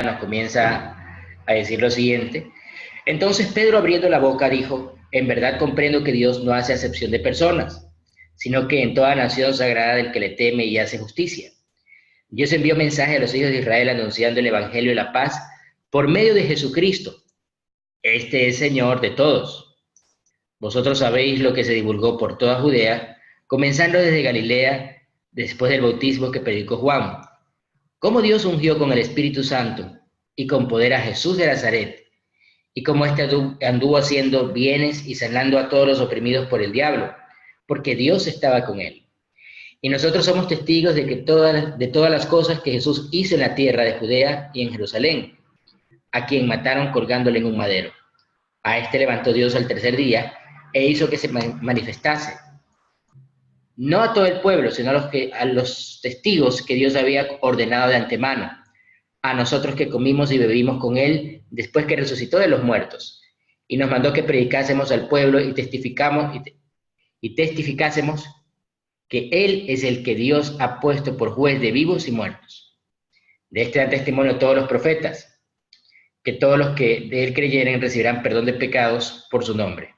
nos comienza a decir lo siguiente. Entonces Pedro, abriendo la boca, dijo: en verdad comprendo que Dios no hace acepción de personas, sino que en toda nación sagrada del que le teme y hace justicia. Dios envió mensaje a los hijos de Israel anunciando el evangelio de la paz por medio de Jesucristo. Este es Señor de todos. Vosotros sabéis lo que se divulgó por toda Judea, comenzando desde Galilea, después del bautismo que predicó Juan, cómo Dios ungió con el Espíritu Santo y con poder a Jesús de Nazaret, y cómo éste anduvo haciendo bienes y sanando a todos los oprimidos por el diablo, porque Dios estaba con él. Y nosotros somos testigos de todas las cosas que Jesús hizo en la tierra de Judea y en Jerusalén, a quien mataron colgándole en un madero. A este levantó Dios al tercer día e hizo que se manifestase, no a todo el pueblo, sino a los testigos que Dios había ordenado de antemano, a nosotros que comimos y bebimos con él después que resucitó de los muertos, y nos mandó que predicásemos al pueblo y testificásemos que él es el que Dios ha puesto por juez de vivos y muertos. De este dan testimonio todos los profetas, que todos los que de él creyeren recibirán perdón de pecados por su nombre.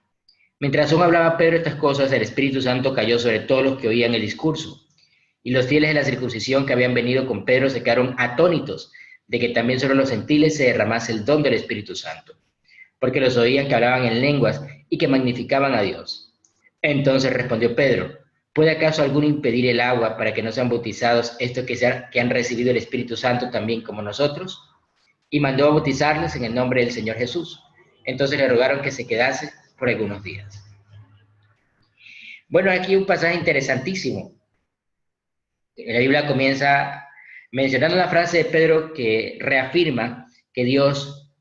Mientras aún hablaba Pedro estas cosas, el Espíritu Santo cayó sobre todos los que oían el discurso. Y los fieles de la circuncisión que habían venido con Pedro se quedaron atónitos de que también sobre los gentiles se derramase el don del Espíritu Santo, porque los oían que hablaban en lenguas y que magnificaban a Dios. Entonces respondió Pedro: ¿puede acaso alguno impedir el agua para que no sean bautizados estos que han recibido el Espíritu Santo también como nosotros? Y mandó a bautizarles en el nombre del Señor Jesús. Entonces le rogaron que se quedase por algunos días. Bueno, aquí un pasaje interesantísimo. La Biblia comienza mencionando la frase de Pedro que reafirma que Dios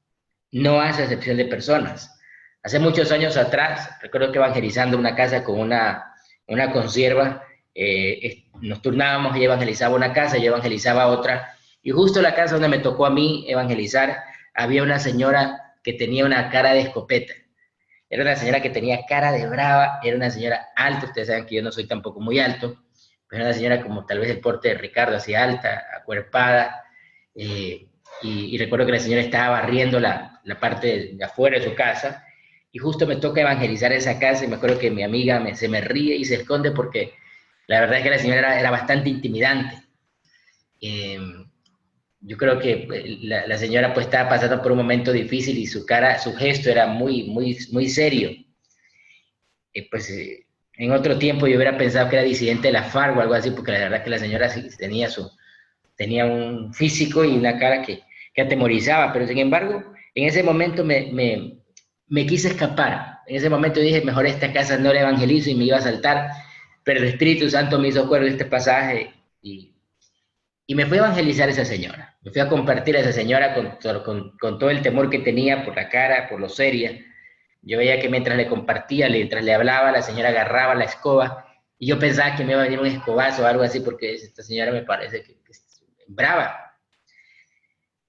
no hace acepción de personas. Hace muchos años atrás, recuerdo que evangelizando una casa con una consierva, nos turnábamos, ella evangelizaba una casa, yo evangelizaba otra, y justo la casa donde me tocó a mí evangelizar, había una señora que tenía una cara de escopeta. Era una señora que tenía cara de brava, era una señora alta, ustedes saben que yo no soy tampoco muy alto, pero era una señora como tal vez el porte de Ricardo, así alta, acuerpada, y recuerdo que la señora estaba barriendo la parte de afuera de su casa, y justo me toca evangelizar esa casa, y me acuerdo que mi amiga se me ríe y se esconde porque la verdad es que la señora era bastante intimidante. Yo creo que la señora pues estaba pasando por un momento difícil y su gesto era muy serio. En otro tiempo yo hubiera pensado que era disidente de la FARC o algo así, porque la verdad es que la señora sí tenía un físico y una cara que atemorizaba, pero sin embargo, en ese momento me quise escapar. En ese momento dije, mejor esta casa no la evangelizo, y me iba a saltar, pero el Espíritu Santo me hizo acuerdo de este pasaje y me fui a evangelizar a esa señora. Me fui a compartir a esa señora con todo el temor que tenía por la cara, por lo seria. Yo veía que mientras le compartía, mientras le hablaba, la señora agarraba la escoba y yo pensaba que me iba a venir un escobazo o algo así, porque esta señora me parece que es brava.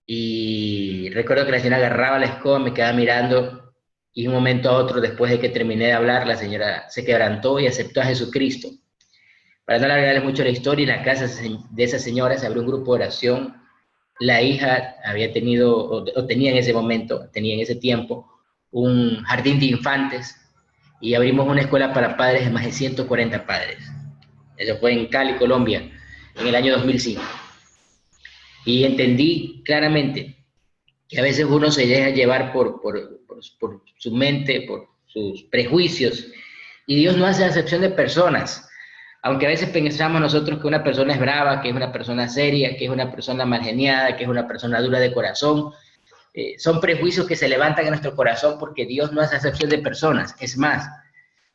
Y recuerdo que la señora agarraba la escoba, me quedaba mirando, y de un momento a otro, después de que terminé de hablar, la señora se quebrantó y aceptó a Jesucristo. Para no alargarles mucho la historia, en la casa de esa señora se abrió un grupo de oración. La hija había tenido, o tenía en ese momento, tenía en ese tiempo, un jardín de infantes, y abrimos una escuela para padres de más de 140 padres. Eso fue en Cali, Colombia, en el año 2005. Y entendí claramente que a veces uno se deja llevar por su mente, por sus prejuicios, y Dios no hace acepción de personas. Aunque a veces pensamos nosotros que una persona es brava, que es una persona seria, que es una persona mal geniada, que es una persona dura de corazón, son prejuicios que se levantan en nuestro corazón, porque Dios no hace acepción de personas. Es más,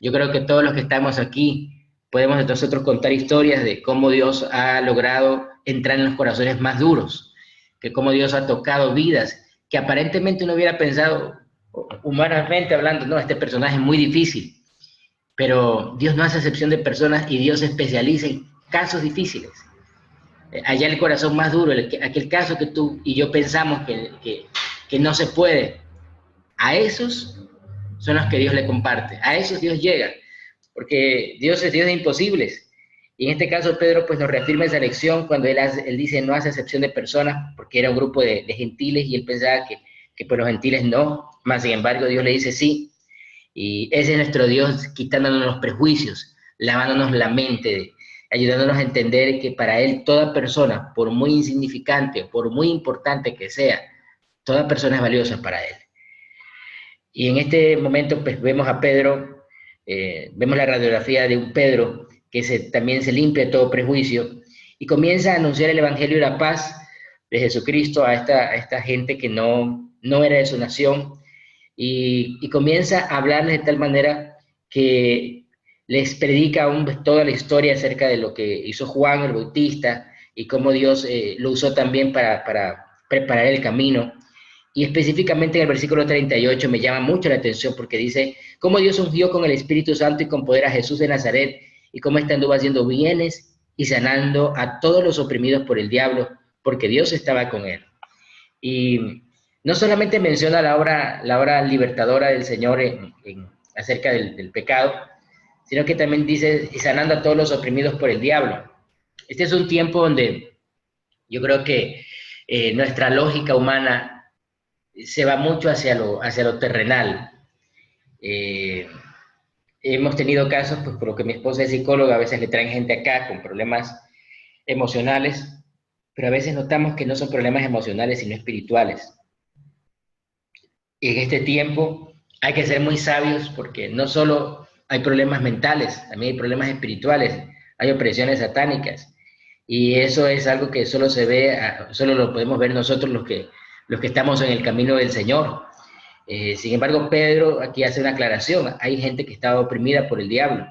yo creo que todos los que estamos aquí podemos nosotros contar historias de cómo Dios ha logrado entrar en los corazones más duros, que cómo Dios ha tocado vidas que aparentemente uno hubiera pensado, humanamente hablando, no, este personaje es muy difícil. Pero Dios no hace excepción de personas y Dios se especializa en casos difíciles. Allá el corazón más duro, aquel caso que tú y yo pensamos que no se puede, a esos son los que Dios le comparte, a esos Dios llega, porque Dios es Dios de imposibles. Y en este caso Pedro pues nos reafirma esa lección cuando él dice no hace excepción de personas, porque era un grupo de gentiles y él pensaba que pues los gentiles no, más sin embargo Dios le dice sí. Y ese es nuestro Dios quitándonos los prejuicios, lavándonos la mente, ayudándonos a entender que para Él toda persona, por muy insignificante, por muy importante que sea, toda persona es valiosa para Él. Y en este momento pues vemos a Pedro, vemos la radiografía de un Pedro que también se limpia de todo prejuicio y comienza a anunciar el Evangelio de la paz de Jesucristo a esta gente que no era de su nación, y comienza a hablarles de tal manera que les predica toda la historia acerca de lo que hizo Juan el Bautista y cómo Dios lo usó también para preparar el camino. Y específicamente en el versículo 38 me llama mucho la atención porque dice, cómo Dios ungió con el Espíritu Santo y con poder a Jesús de Nazaret y cómo éste anduvo haciendo bienes y sanando a todos los oprimidos por el diablo, porque Dios estaba con él. Y no solamente menciona la obra libertadora del Señor acerca del pecado, sino que también dice, y sanando a todos los oprimidos por el diablo. Este es un tiempo donde yo creo que nuestra lógica humana se va mucho hacia lo terrenal. Hemos tenido casos, pues por lo que mi esposa es psicóloga, a veces le traen gente acá con problemas emocionales, pero a veces notamos que no son problemas emocionales, sino espirituales. Y en este tiempo hay que ser muy sabios porque no solo hay problemas mentales, también hay problemas espirituales, hay opresiones satánicas. Y eso es algo que solo se ve, solo lo podemos ver nosotros los que estamos en el camino del Señor. Sin embargo, Pedro aquí hace una aclaración. Hay gente que está oprimida por el diablo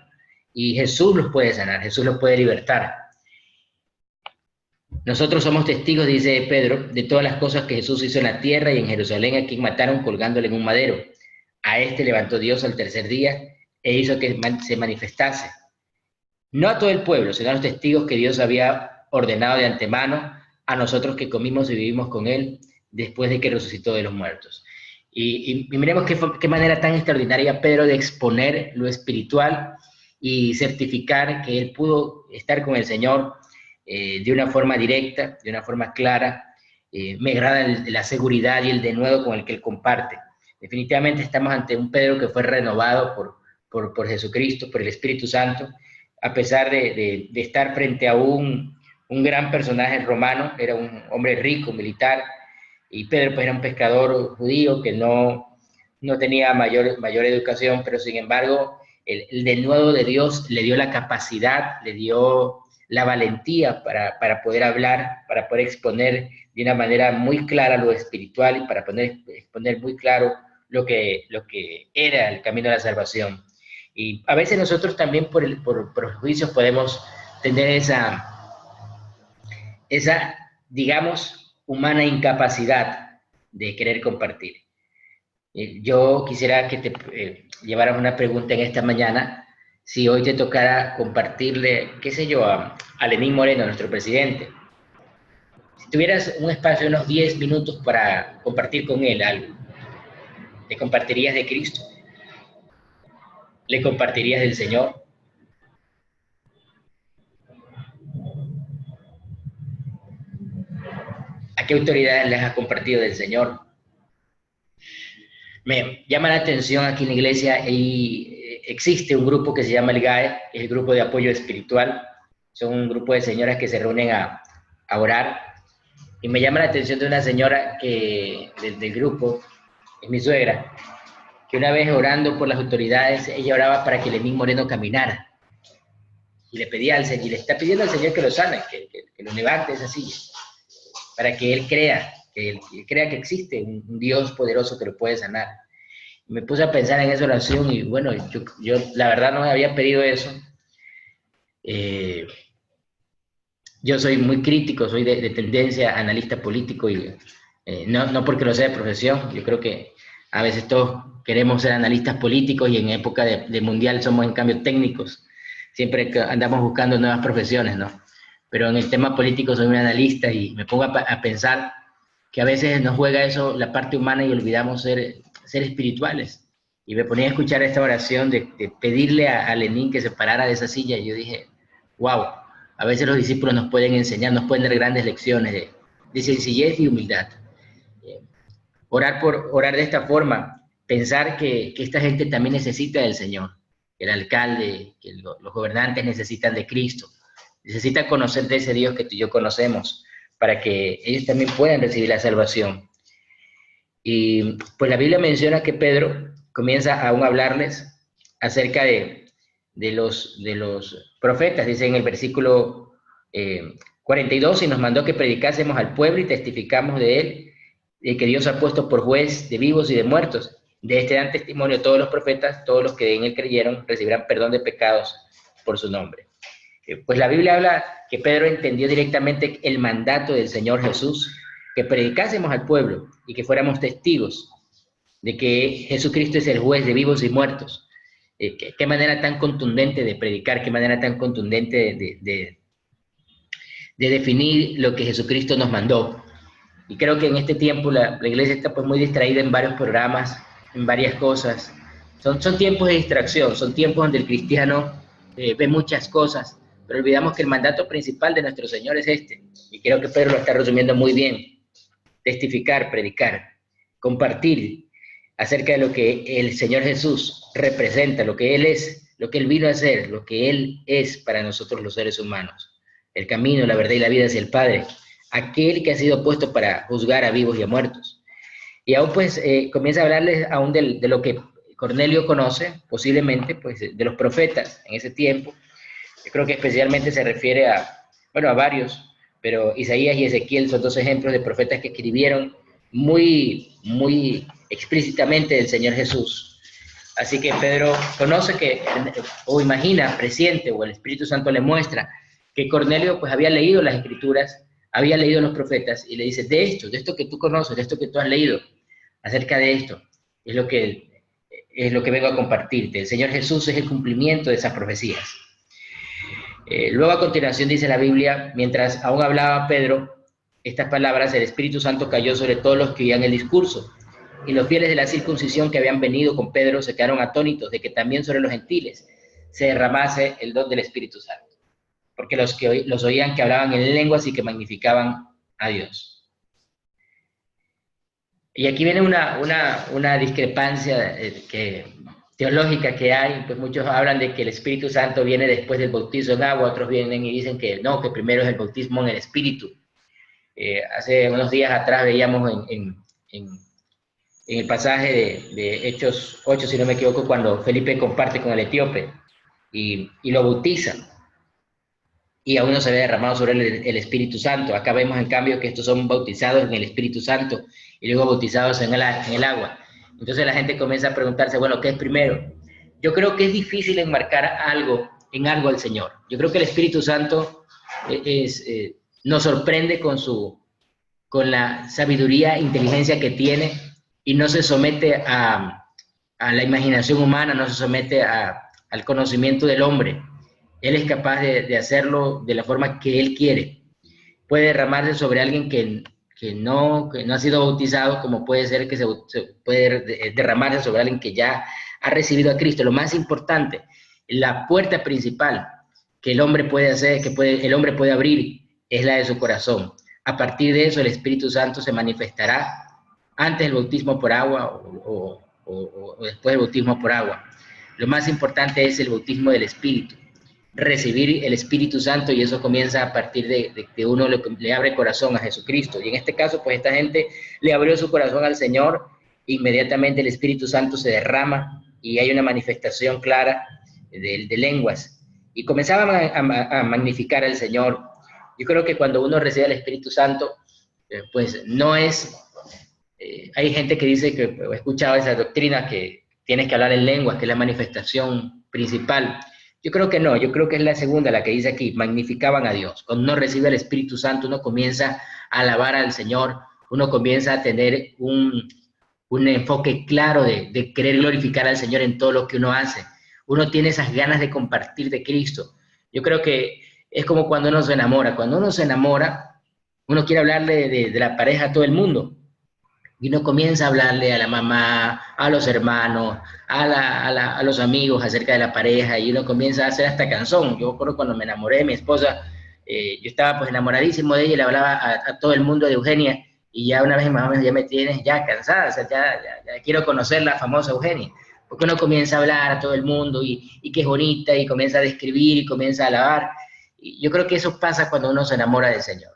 y Jesús los puede sanar, Jesús los puede libertar. Nosotros somos testigos, dice Pedro, de todas las cosas que Jesús hizo en la tierra y en Jerusalén, a quien mataron colgándole en un madero. A este levantó Dios al tercer día e hizo que se manifestase. No a todo el pueblo, sino a los testigos que Dios había ordenado de antemano, a nosotros que comimos y vivimos con Él después de que resucitó de los muertos. Y miremos qué manera tan extraordinaria Pedro de exponer lo espiritual y certificar que él pudo estar con el Señor de una forma directa, de una forma clara. Me agrada la seguridad y el denuedo con el que él comparte. Definitivamente estamos ante un Pedro que fue renovado por Jesucristo, por el Espíritu Santo, a pesar de estar frente a un gran personaje romano. Era un hombre rico, militar, y Pedro pues era un pescador judío que no tenía mayor educación, pero sin embargo el denuedo de Dios le dio la capacidad, le dio la valentía para poder hablar, para poder exponer de una manera muy clara lo espiritual y para poder exponer muy claro lo que era el camino de la salvación. Y a veces nosotros también por prejuicios podemos tener esa, digamos, humana incapacidad de querer compartir. Yo quisiera que te llevaras una pregunta en esta mañana, si hoy te tocara compartirle, qué sé yo, a Lenín Moreno, nuestro presidente. Si tuvieras un espacio de unos 10 minutos para compartir con él algo, ¿le compartirías de Cristo? ¿Le compartirías del Señor? ¿A qué autoridades les has compartido del Señor? Me llama la atención aquí en la iglesia y existe un grupo que se llama el GAE, el Grupo de Apoyo Espiritual. Son un grupo de señoras que se reúnen a orar. Y me llama la atención de una señora del grupo, es mi suegra, que una vez orando por las autoridades, ella oraba para que Lenín Moreno caminara. Y le pedía al Señor, y le está pidiendo al Señor que lo sane, que lo levante esa silla, para que él crea, que existe un Dios poderoso que lo puede sanar. Y me puse a pensar en esa oración y bueno, yo la verdad no me había pedido eso. Yo soy muy crítico, soy de tendencia analista político y no porque lo sea de profesión. Yo creo que a veces todos queremos ser analistas políticos y en época de mundial somos en cambio técnicos. Siempre andamos buscando nuevas profesiones, ¿no? Pero en el tema político soy un analista y me pongo a pensar que a veces nos juega eso la parte humana y olvidamos ser espirituales. Y me ponía a escuchar esta oración de pedirle a Lenín que se parara de esa silla y yo dije, wow, a veces los discípulos nos pueden enseñar, nos pueden dar grandes lecciones de sencillez y humildad. Orar de esta forma, pensar que esta gente también necesita del Señor, que el alcalde, que los gobernantes necesitan de Cristo, necesitan conocer de ese Dios que tú y yo conocemos, para que ellos también puedan recibir la salvación. Y pues la Biblia menciona que Pedro comienza aún a hablarles acerca de los profetas, dice en el versículo 42, y nos mandó que predicásemos al pueblo y testificamos de él, de que Dios ha puesto por juez de vivos y de muertos. De este dan testimonio todos los profetas, todos los que en él creyeron recibirán perdón de pecados por su nombre. Pues la Biblia habla que Pedro entendió directamente el mandato del Señor Jesús, que predicásemos al pueblo y que fuéramos testigos de que Jesucristo es el juez de vivos y muertos. Qué manera tan contundente de predicar, qué manera tan contundente de definir lo que Jesucristo nos mandó. Y creo que en este tiempo la iglesia está pues muy distraída en varios programas, en varias cosas. Son tiempos de distracción, son tiempos donde el cristiano ve muchas cosas, pero olvidamos que el mandato principal de nuestro Señor es este. Y creo que Pedro lo está resumiendo muy bien. Testificar, predicar, compartir acerca de lo que el Señor Jesús representa, lo que Él es, lo que Él vino a hacer, lo que Él es para nosotros los seres humanos. El camino, la verdad y la vida hacia el Padre. Aquel que ha sido puesto para juzgar a vivos y a muertos. Y aún pues comienza a hablarles aún de lo que Cornelio conoce, posiblemente, pues de los profetas en ese tiempo. Yo creo que especialmente se refiere a varios, pero Isaías y Ezequiel son dos ejemplos de profetas que escribieron muy, muy explícitamente del Señor Jesús. Así que Pedro conoce que, o imagina, presiente, o el Espíritu Santo le muestra que Cornelio pues había leído las Escrituras, había leído los profetas, y le dice, de esto que tú conoces, de esto que tú has leído, acerca de esto, es lo que vengo a compartirte. El Señor Jesús es el cumplimiento de esas profecías. Luego a continuación dice la Biblia, mientras aún hablaba Pedro estas palabras, el Espíritu Santo cayó sobre todos los que oían el discurso, y los fieles de la circuncisión que habían venido con Pedro se quedaron atónitos de que también sobre los gentiles se derramase el don del Espíritu Santo, porque los oían que hablaban en lenguas y que magnificaban a Dios. Y aquí viene una discrepancia teológica que hay, pues muchos hablan de que el Espíritu Santo viene después del bautizo en agua, otros vienen y dicen que no, que primero es el bautismo en el Espíritu. Hace unos días atrás veíamos en el pasaje de Hechos 8, si no me equivoco, cuando Felipe comparte con el etíope y lo bautizan. Y aún no se había derramado sobre el Espíritu Santo. Acá vemos en cambio que estos son bautizados en el Espíritu Santo y luego bautizados en el agua. Entonces la gente comienza a preguntarse, bueno, ¿qué es primero? Yo creo que es difícil enmarcar en algo al Señor. Yo creo que el Espíritu Santo nos sorprende con la sabiduría e inteligencia que tiene y no se somete a la imaginación humana, no se somete al conocimiento del hombre. Él es capaz de hacerlo de la forma que Él quiere. Puede derramarse sobre alguien que no ha sido bautizado, como puede ser que se puede derramarse sobre alguien que ya ha recibido a Cristo. Lo más importante, la puerta principal que el hombre puede hacer, el hombre puede abrir, es la de su corazón. A partir de eso, el Espíritu Santo se manifestará antes del bautismo por agua o después del bautismo por agua. Lo más importante es el bautismo del Espíritu. Recibir el Espíritu Santo, y eso comienza a partir de que uno le abre corazón a Jesucristo. Y en este caso, pues esta gente le abrió su corazón al Señor, inmediatamente el Espíritu Santo se derrama y hay una manifestación clara de lenguas. Y comenzaban a magnificar al Señor. Yo creo que cuando uno recibe el Espíritu Santo, pues no es... hay gente que dice que he escuchado esa doctrina que tienes que hablar en lenguas, que es la manifestación principal. Yo creo que no, yo creo que es la segunda, la que dice aquí, magnificaban a Dios. Cuando uno recibe el Espíritu Santo, uno comienza a alabar al Señor, uno comienza a tener un enfoque claro de querer glorificar al Señor en todo lo que uno hace. Uno tiene esas ganas de compartir de Cristo. Yo creo que es como cuando uno se enamora. Cuando uno se enamora, uno quiere hablarle de la pareja a todo el mundo. Y uno comienza a hablarle a la mamá, a los hermanos, a los amigos acerca de la pareja, y uno comienza a hacer hasta canción. Yo recuerdo cuando me enamoré de mi esposa, yo estaba pues enamoradísimo de ella y le hablaba a todo el mundo de Eugenia, y ya una vez más o menos ya me tienes ya cansada, o sea, ya quiero conocer la famosa Eugenia, porque uno comienza a hablar a todo el mundo y que es bonita, y comienza a describir y comienza a alabar. Y yo creo que eso pasa cuando uno se enamora del Señor.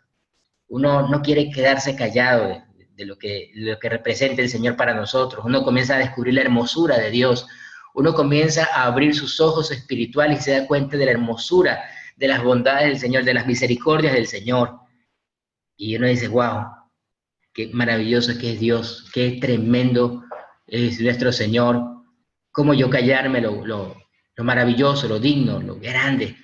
Uno no quiere quedarse callado de lo que representa el Señor para nosotros. Uno comienza a descubrir la hermosura de Dios. Uno comienza a abrir sus ojos espirituales y se da cuenta de la hermosura, de las bondades del Señor, de las misericordias del Señor. Y uno dice, wow, qué maravilloso que es Dios, qué tremendo es nuestro Señor. Cómo yo callarme lo maravilloso, lo digno, lo grande.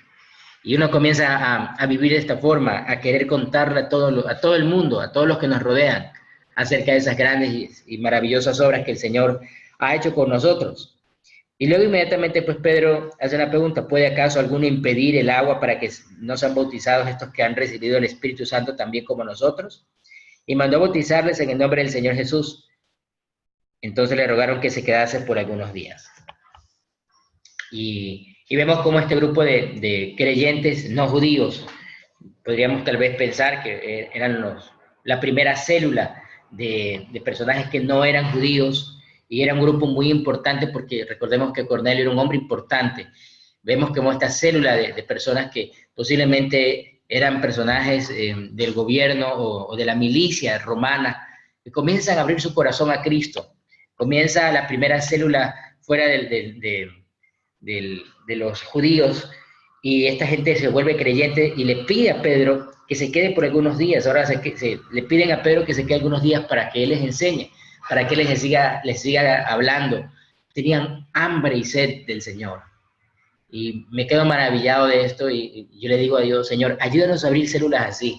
Y uno comienza a vivir de esta forma, a querer contarle a todo el mundo, a todos los que nos rodean, acerca de esas grandes y maravillosas obras que el Señor ha hecho con nosotros. Y luego inmediatamente pues Pedro hace una pregunta: ¿puede acaso alguno impedir el agua para que no sean bautizados estos que han recibido el Espíritu Santo también como nosotros? Y mandó a bautizarles en el nombre del Señor Jesús. Entonces le rogaron que se quedase por algunos días. Y vemos cómo este grupo de creyentes no judíos, podríamos tal vez pensar que eran la primera célula de personajes que no eran judíos, y era un grupo muy importante porque recordemos que Cornelio era un hombre importante. Vemos como esta célula de personas que posiblemente eran personajes del gobierno o de la milicia romana, que comienzan a abrir su corazón a Cristo. Comienza la primera célula fuera de los judíos, y esta gente se vuelve creyente y le pide a Pedro que se quede por algunos días. Ahora le piden a Pedro que se quede algunos días para que él les enseñe, para que les siga hablando. Tenían hambre y sed del Señor. Y me quedo maravillado de esto, y yo le digo a Dios: Señor, ayúdanos a abrir células así.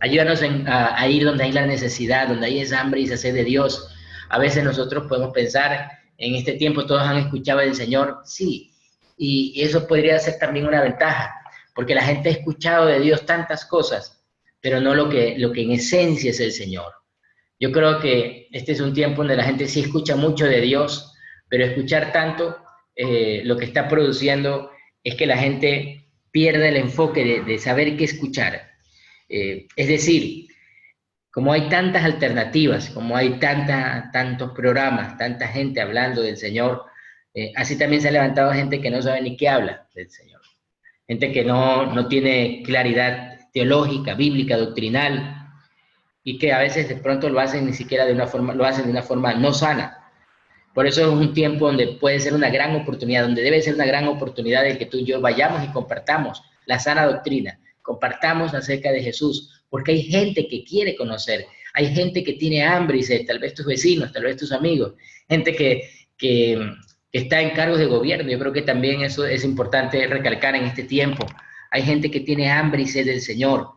Ayúdanos a ir donde hay la necesidad, donde hay esa hambre y esa sed de Dios. A veces nosotros podemos pensar, en este tiempo todos han escuchado del Señor, sí, y eso podría ser también una ventaja, porque la gente ha escuchado de Dios tantas cosas, pero no lo que en esencia es el Señor. Yo creo que este es un tiempo donde la gente sí escucha mucho de Dios, pero escuchar tanto lo que está produciendo es que la gente pierde el enfoque de saber qué escuchar. Es decir, como hay tantas alternativas, como hay tantos programas, tanta gente hablando del Señor, así también se ha levantado gente que no sabe ni qué habla del Señor. Gente que no tiene claridad teológica, bíblica, doctrinal, y que a veces de pronto lo hacen lo hacen de una forma no sana. Por eso es un tiempo donde puede ser una gran oportunidad, donde debe ser una gran oportunidad de que tú y yo vayamos y compartamos la sana doctrina, compartamos acerca de Jesús, porque hay gente que quiere conocer, hay gente que tiene hambre y sed, tal vez tus vecinos, tal vez tus amigos, gente que está en cargos de gobierno. Yo creo que también eso es importante recalcar en este tiempo. Hay gente que tiene hambre y sed del Señor,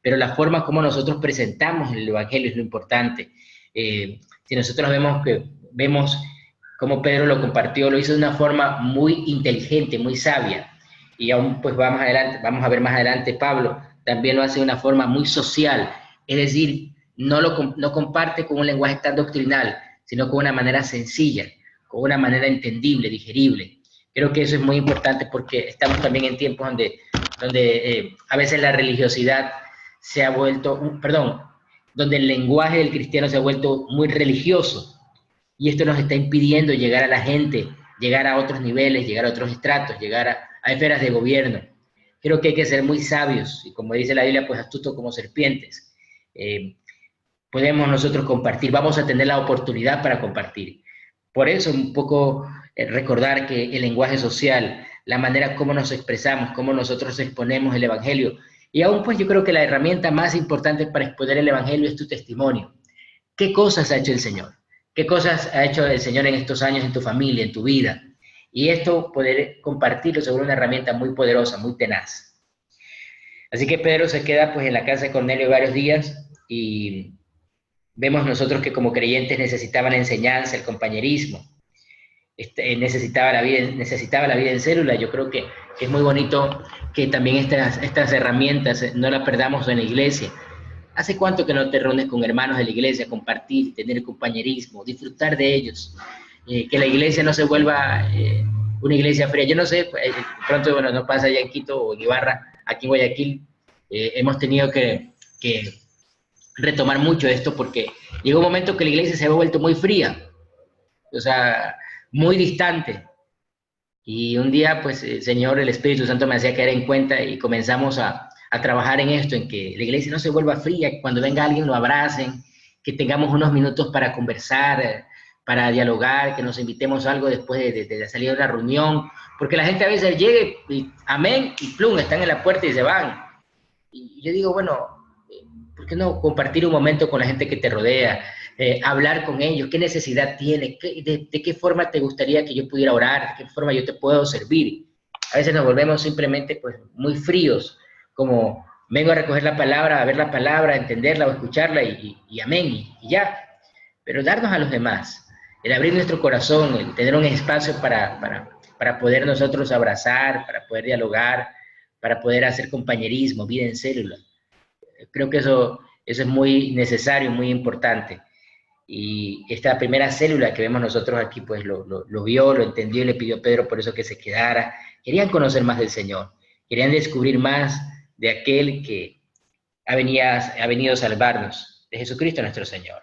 pero la forma como nosotros presentamos el Evangelio es lo importante. Si nosotros vemos cómo Pedro lo compartió, lo hizo de una forma muy inteligente, muy sabia, y aún pues vamos a ver más adelante, Pablo también lo hace de una forma muy social, es decir, no comparte con un lenguaje tan doctrinal, sino con una manera sencilla, con una manera entendible, digerible. Creo que eso es muy importante porque estamos también en tiempos donde a veces la religiosidad se ha vuelto, donde el lenguaje del cristiano se ha vuelto muy religioso, y esto nos está impidiendo llegar a la gente, llegar a otros niveles, llegar a otros estratos, llegar a esferas de gobierno. Creo que hay que ser muy sabios, y como dice la Biblia, pues astutos como serpientes. Podemos nosotros compartir, vamos a tener la oportunidad para compartir. Por eso un poco recordar que el lenguaje social, la manera como nos expresamos, cómo nosotros exponemos el Evangelio, y aún pues yo creo que la herramienta más importante para exponer el Evangelio es tu testimonio. ¿Qué cosas ha hecho el Señor? ¿Qué cosas ha hecho el Señor en estos años en tu familia, en tu vida? Y esto, poder compartirlo, sobre una herramienta muy poderosa, muy tenaz. Así que Pedro se queda pues en la casa de Cornelio varios días, y vemos nosotros que como creyentes necesitaban la enseñanza, el compañerismo, necesitaba la vida en célula. Yo creo que es muy bonito que también estas herramientas no las perdamos en la iglesia. ¿Hace cuánto que no te reúnes con hermanos de la iglesia, compartir, tener compañerismo, disfrutar de ellos? Que la iglesia no se vuelva una iglesia fría. Yo no sé, pronto, bueno, no pasa allá en Quito o en Ibarra, aquí en Guayaquil, hemos tenido que retomar mucho esto porque llegó un momento que la iglesia se había vuelto muy fría, o sea, muy distante. Y un día, pues, el Señor, el Espíritu Santo me hacía caer en cuenta y comenzamos a trabajar en esto, en que la iglesia no se vuelva fría, que cuando venga alguien lo abracen, que tengamos unos minutos para conversar, para dialogar, que nos invitemos a algo después de salir de la reunión, porque la gente a veces llega y amén, y plum, están en la puerta y se van. Y yo digo, bueno, ¿por qué no compartir un momento con la gente que te rodea? Hablar con ellos, qué necesidad tiene, de qué forma te gustaría que yo pudiera orar, de qué forma yo te puedo servir. A veces nos volvemos simplemente pues, muy fríos, como vengo a recoger la palabra, a ver la palabra, a entenderla o escucharla y amén, y ya. Pero darnos a los demás, el abrir nuestro corazón, el tener un espacio para poder nosotros abrazar, para poder dialogar, para poder hacer compañerismo, vida en célula. Creo que eso es muy necesario, muy importante. Y esta primera célula que vemos nosotros aquí, pues lo vio, lo entendió y le pidió a Pedro por eso que se quedara. Querían conocer más del Señor, querían descubrir más de aquel que ha venido a salvarnos, de Jesucristo nuestro Señor.